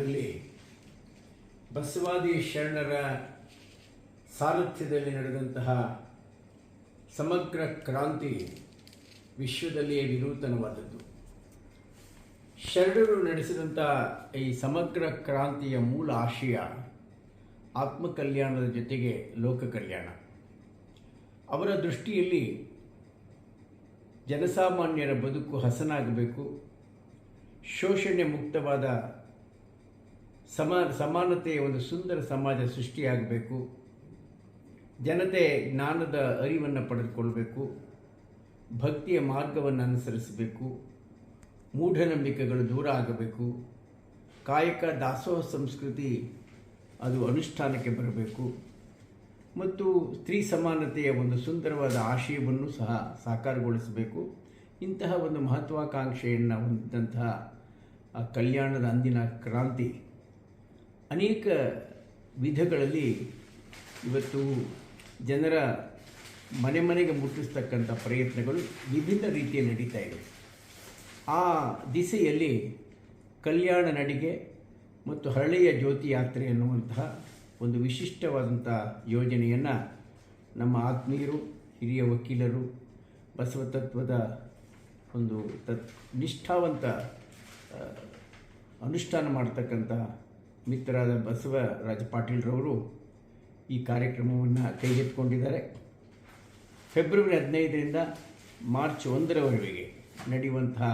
ಕಾಲದಲ್ಲಿ ಬಸವಾದಿ ಶರಣರ ಸಾರಥ್ಯದಲ್ಲಿ ನಡೆದಂತಹ ಸಮಗ್ರ ಕ್ರಾಂತಿ ವಿಶ್ವದಲ್ಲಿಯೇ ವಿನೂತನವಾದದ್ದು. ಶರಣರು ನಡೆಸಿದಂಥ ಈ ಸಮಗ್ರ ಕ್ರಾಂತಿಯ ಮೂಲ ಆಶಯ ಆತ್ಮಕಲ್ಯಾಣದ ಜೊತೆಗೆ ಲೋಕ ಕಲ್ಯಾಣ. ಅವರ ದೃಷ್ಟಿಯಲ್ಲಿ ಜನಸಾಮಾನ್ಯರ ಬದುಕು ಹಸನಾಗಬೇಕು, ಶೋಷಣೆ ಮುಕ್ತವಾದ ಸಮಾನತೆಯ ಒಂದು ಸುಂದರ ಸಮಾಜ ಸೃಷ್ಟಿಯಾಗಬೇಕು, ಜನತೆ ಜ್ಞಾನದ ಅರಿವನ್ನು ಪಡೆದುಕೊಳ್ಬೇಕು, ಭಕ್ತಿಯ ಮಾರ್ಗವನ್ನು ಅನುಸರಿಸಬೇಕು, ಮೂಢನಂಬಿಕೆಗಳು ದೂರ ಆಗಬೇಕು, ಕಾಯಕ ದಾಸೋಹ ಸಂಸ್ಕೃತಿ ಅದು ಅನುಷ್ಠಾನಕ್ಕೆ ಬರಬೇಕು ಮತ್ತು ಸ್ತ್ರೀ ಸಮಾನತೆಯ ಒಂದು ಸುಂದರವಾದ ಆಶಯವನ್ನು ಸಹ ಸಾಕಾರಗೊಳಿಸಬೇಕು. ಇಂತಹ ಒಂದು ಮಹತ್ವಾಕಾಂಕ್ಷೆಯನ್ನು ಹೊಂದಿದಂತಹ ಆ ಕಲ್ಯಾಣದ ಅಂದಿನ ಕ್ರಾಂತಿ ಅನೇಕ ವಿಧಗಳಲ್ಲಿ ಇವತ್ತು ಜನರ ಮನೆ ಮನೆಗೆ ಮುಟ್ಟಿಸ್ತಕ್ಕಂಥ ಪ್ರಯತ್ನಗಳು ವಿಭಿನ್ನ ರೀತಿಯಲ್ಲಿ ನಡೀತಾ ಇವೆ. ಆ ದಿಸೆಯಲ್ಲಿ ಕಲ್ಯಾಣ ನಡಿಗೆ ಮತ್ತು ಹರಳೆಯ ಜ್ಯೋತಿ ಯಾತ್ರೆ ಎನ್ನುವಂತಹ ಒಂದು ವಿಶಿಷ್ಟವಾದಂಥ ಯೋಜನೆಯನ್ನು ನಮ್ಮ ಆತ್ಮೀಯರು, ಹಿರಿಯ ವಕೀಲರು, ಬಸವತತ್ವದ ಒಂದು ನಿಷ್ಠಾವಂತ ಅನುಷ್ಠಾನ ಮಾಡತಕ್ಕಂಥ ಮಿತ್ರರಾದ ಬಸವರಾಜ ಪಾಟೀಲ್ರವರು ಈ ಕಾರ್ಯಕ್ರಮವನ್ನು ಕೈಗೆತ್ತಿಕೊಂಡಿದ್ದಾರೆ. ಫೆಬ್ರವರಿ 15ರಿಂದ ಮಾರ್ಚ್ 1ರವರೆಗೆ ನಡೆಯುವಂತಹ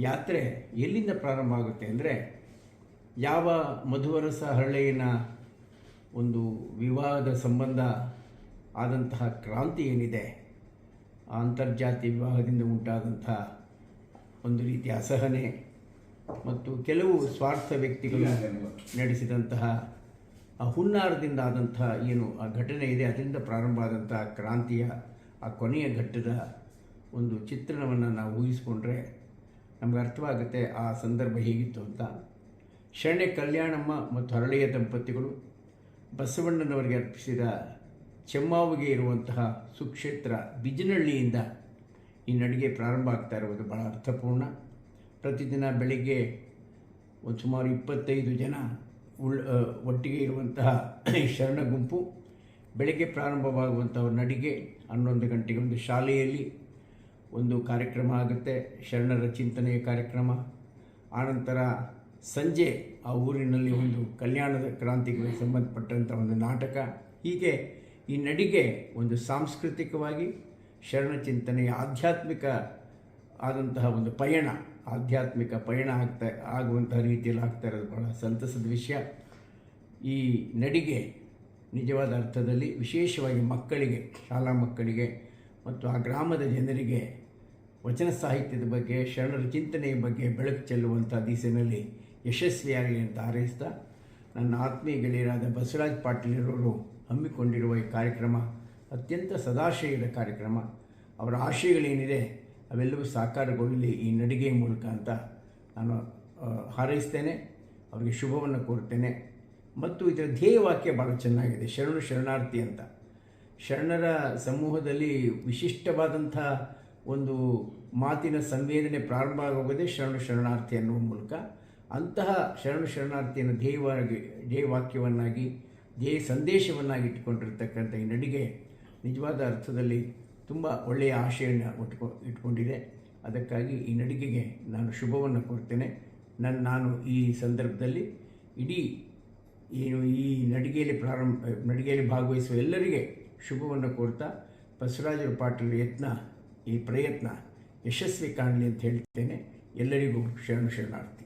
ಯಾತ್ರೆ ಎಲ್ಲಿಂದ ಪ್ರಾರಂಭ ಆಗುತ್ತೆ ಅಂದರೆ, ಯಾವ ಮಧುವರಸ ಹರಳೆಯನ ಒಂದು ವಿವಾಹದ ಸಂಬಂಧ ಆದಂತಹ ಕ್ರಾಂತಿ ಏನಿದೆ, ಆ ಅಂತರ್ಜಾತಿ ವಿವಾಹದಿಂದ ಉಂಟಾದಂತಹ ಒಂದು ರೀತಿಯ ಅಸಹನೆ ಮತ್ತು ಕೆಲವು ಸ್ವಾರ್ಥ ವ್ಯಕ್ತಿಗಳು ನಡೆಸಿದಂತಹ ಆ ಹುನ್ನಾರದಿಂದ ಆದಂತಹ ಏನು ಆ ಘಟನೆ ಇದೆ, ಅದರಿಂದ ಪ್ರಾರಂಭ ಆದಂತಹ ಕ್ರಾಂತಿಯ ಆ ಕೊನೆಯ ಘಟ್ಟದ ಒಂದು ಚಿತ್ರಣವನ್ನು ನಾವು ಊಹಿಸಿಕೊಂಡ್ರೆ ನಮಗೆ ಅರ್ಥವಾಗುತ್ತೆ ಆ ಸಂದರ್ಭ ಹೇಗಿತ್ತು ಅಂತ. ಶರಣೆ ಕಲ್ಯಾಣಮ್ಮ ಮತ್ತು ಹರಳೆಯ ದಂಪತಿಗಳು ಬಸವಣ್ಣನವರಿಗೆ ಅರ್ಪಿಸಿದ ಚೆಮ್ಮಾವಿಗೆ ಇರುವಂತಹ ಸುಕ್ಷೇತ್ರ ಬಿಜಿನಹಳ್ಳಿಯಿಂದ ಈ ನಡಿಗೆ ಪ್ರಾರಂಭ ಆಗ್ತಾ ಇರುವುದು ಬಹಳ ಅರ್ಥಪೂರ್ಣ. ಪ್ರತಿದಿನ ಬೆಳಿಗ್ಗೆ ಒಂದು ಸುಮಾರು 25 ಜನ ಒಟ್ಟಿಗೆ ಇರುವಂತಹ ಶರಣ ಗುಂಪು ಬೆಳಗ್ಗೆ ಪ್ರಾರಂಭವಾಗುವಂತಹ ನಡಿಗೆ 11 ಗಂಟೆಗೆ ಒಂದು ಶಾಲೆಯಲ್ಲಿ ಒಂದು ಕಾರ್ಯಕ್ರಮ ಆಗುತ್ತೆ, ಶರಣರ ಚಿಂತನೆಯ ಕಾರ್ಯಕ್ರಮ. ಆನಂತರ ಸಂಜೆ ಆ ಊರಿನಲ್ಲಿ ಒಂದು ಕಲ್ಯಾಣದ ಕ್ರಾಂತಿಗೆ ಸಂಬಂಧಪಟ್ಟಂಥ ಒಂದು ನಾಟಕ. ಹೀಗೆ ಈ ನಡಿಗೆ ಒಂದು ಸಾಂಸ್ಕೃತಿಕವಾಗಿ ಶರಣ ಚಿಂತನೆಯ ಆಧ್ಯಾತ್ಮಿಕ ಆದಂತಹ ಒಂದು ಆಧ್ಯಾತ್ಮಿಕ ಪಯಣ ಆಗುವಂತಹ ರೀತಿಯಲ್ಲಿ ಆಗ್ತಾ ಇರೋದು ಬಹಳ ಸಂತಸದ ವಿಷಯ. ಈ ನಡಿಗೆ ನಿಜವಾದ ಅರ್ಥದಲ್ಲಿ ವಿಶೇಷವಾಗಿ ಮಕ್ಕಳಿಗೆ, ಶಾಲಾ ಮಕ್ಕಳಿಗೆ ಮತ್ತು ಆ ಗ್ರಾಮದ ಜನರಿಗೆ ವಚನ ಸಾಹಿತ್ಯದ ಬಗ್ಗೆ, ಶರಣರ ಚಿಂತನೆಯ ಬಗ್ಗೆ ಬೆಳಕು ಚೆಲ್ಲುವಂಥ ದಿಸೆಯಲ್ಲಿ ಯಶಸ್ವಿಯಾಗಲಿ ಅಂತ ಹಾರೈಸ್ತಾ, ನನ್ನ ಆತ್ಮೀಯ ಗೆಳೆಯರಾದ ಬಸವರಾಜ ಪಾಟೀಲರವರು ಹಮ್ಮಿಕೊಂಡಿರುವ ಈ ಕಾರ್ಯಕ್ರಮ ಅತ್ಯಂತ ಸದಾಶಯದ ಕಾರ್ಯಕ್ರಮ. ಅವರ ಆಶಯಗಳೇನಿದೆ ಅವೆಲ್ಲವೂ ಸಾಕಾರಗೊಳ್ಳಲಿ ಈ ನಡಿಗೆಯ ಮೂಲಕ ಅಂತ ನಾನು ಹಾರೈಸ್ತೇನೆ, ಅವರಿಗೆ ಶುಭವನ್ನು ಕೋರ್ತೇನೆ. ಮತ್ತು ಇದರ ಧ್ಯೇಯವಾಕ್ಯ ಭಾಳ ಚೆನ್ನಾಗಿದೆ, ಶರಣು ಶರಣಾರ್ಥಿ ಅಂತ. ಶರಣರ ಸಮೂಹದಲ್ಲಿ ವಿಶಿಷ್ಟವಾದಂಥ ಒಂದು ಮಾತಿನ ಸಂವೇದನೆ ಪ್ರಾರಂಭ ಆಗೋದೇ ಶರಣು ಶರಣಾರ್ಥಿ ಅನ್ನುವ ಮೂಲಕ. ಅಂತಹ ಶರಣು ಶರಣಾರ್ಥಿಯನ್ನು ಧ್ಯೇಯವಾಕ್ಯವನ್ನಾಗಿ, ಧ್ಯೇಯ ಸಂದೇಶವನ್ನಾಗಿ ಇಟ್ಟುಕೊಂಡಿರ್ತಕ್ಕಂಥ ಈ ನಡಿಗೆ ನಿಜವಾದ ಅರ್ಥದಲ್ಲಿ ತುಂಬ ಒಳ್ಳೆಯ ಆಶೆಯನ್ನು ಇಟ್ಕೊಂಡಿದೆ. ಅದಕ್ಕಾಗಿ ಈ ನಡಿಗೆಗೆ ನಾನು ಶುಭವನ್ನು ಕೋರ್ತೇನೆ. ನಾನು ಈ ಸಂದರ್ಭದಲ್ಲಿ ಇಡೀ ಏನು ಈ ನಡಿಗೆಯಲ್ಲಿ ಭಾಗವಹಿಸುವ ಎಲ್ಲರಿಗೆ ಶುಭವನ್ನು ಕೋರ್ತಾ, ಬಸವರಾಜ ಪಾಟೀಲ್ ಈ ಪ್ರಯತ್ನ ಯಶಸ್ವಿ ಕಾಣಲಿ ಅಂತ ಹೇಳ್ತೇನೆ. ಎಲ್ಲರಿಗೂ ಶರಣಾರ್ಥಿ.